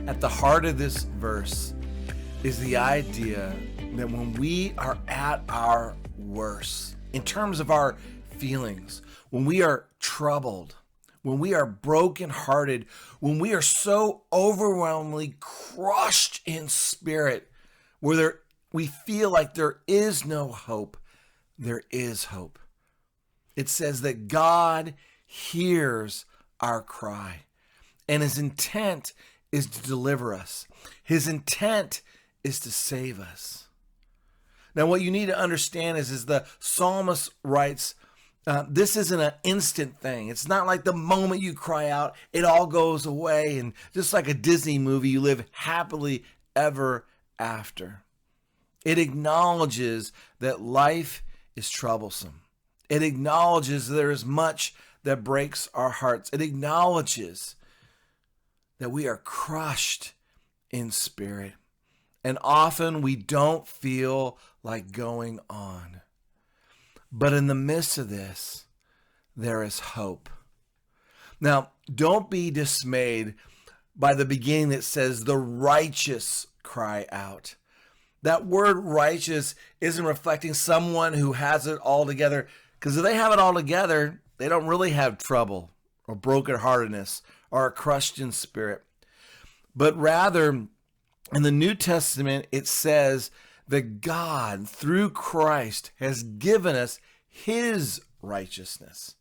At the heart of this verse is the idea that when we are at our worst, in terms of our feelings, when we are troubled, when we are brokenhearted, when we are so overwhelmingly crushed in spirit, where we feel like there is no hope, there is hope. It says that God hears our cry, and his intent is to deliver us. His intent is to save us. Now, what you need to understand is the psalmist writes, this isn't an instant thing. It's not like the moment you cry out, it all goes away. And just like a Disney movie, you live happily ever after. It acknowledges that life is troublesome. It acknowledges there is much that breaks our hearts. It acknowledges that we are crushed in spirit. And often we don't feel like going on. But in the midst of this, there is hope. Now, don't be dismayed by the beginning that says the righteous cry out. That word righteous isn't reflecting someone who has it all together, because if they have it all together, they don't really have trouble or brokenheartedness or a crushed in spirit. But rather, in the New Testament, it says that God, through Christ, has given us his righteousness.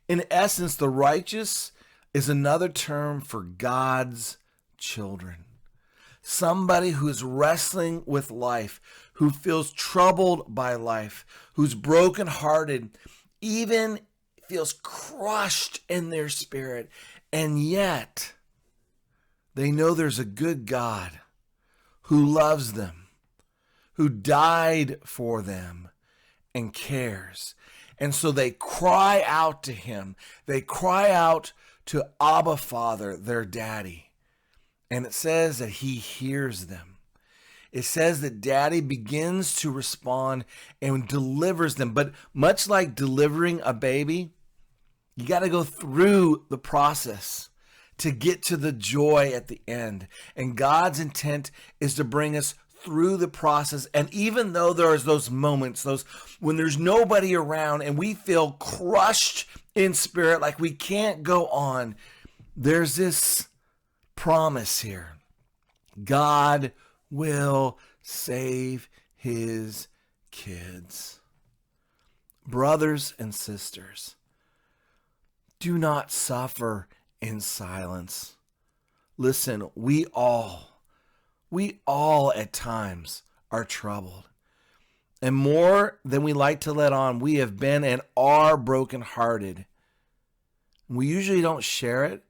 In essence, the righteous is another term for God's children. Somebody who is wrestling with life, who feels troubled by life, who's brokenhearted, even feels crushed in their spirit, and yet they know there's a good God who loves them, who died for them and cares. And so they cry out to him. They cry out to Abba Father, their daddy. And it says that he hears them. It says that daddy begins to respond and delivers them. But much like delivering a baby, you got to go through the process to get to the joy at the end. And God's intent is to bring us through the process. And even though there's those moments, those when there's nobody around and we feel crushed in spirit, like we can't go on, there's this promise here. God will save his kids. Brothers and sisters, do not suffer in silence. Listen, we all at times are troubled. And more than we like to let on, we have been and are brokenhearted. We usually don't share it,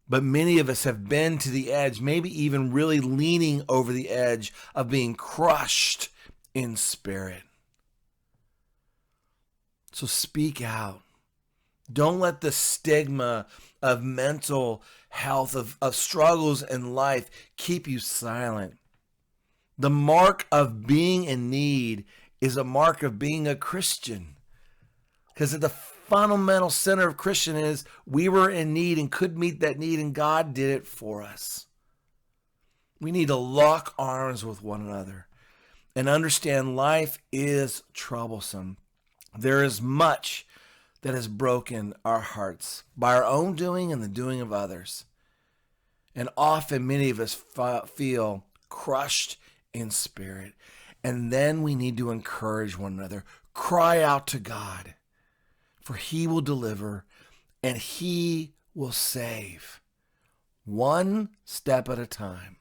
but many of us have been to the edge, maybe even really leaning over the edge of being crushed in spirit. So speak out. Don't let the stigma of mental health, of struggles in life keep you silent. The mark of being in need is a mark of being a Christian. Because at the fundamental center of Christian is we were in need and could meet that need, and God did it for us. We need to lock arms with one another and understand life is troublesome. There is much that has broken our hearts by our own doing and the doing of others. And often many of us feel crushed in spirit. And then we need to encourage one another. Cry out to God, for he will deliver and he will save. One step at a time.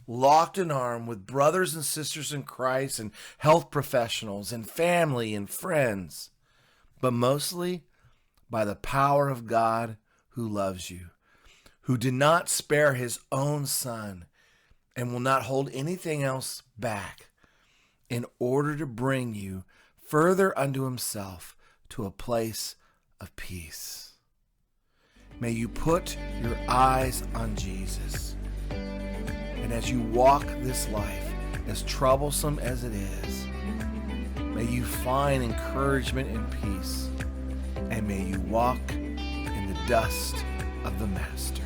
Locked in arm with brothers and sisters in Christ and health professionals and family and friends. But mostly by the power of God who loves you, who did not spare his own son and will not hold anything else back, in order to bring you further unto himself to a place of peace. May you put your eyes on Jesus. And as you walk this life, as troublesome as it is, may you find encouragement and peace. And may you walk in the dust of the Master.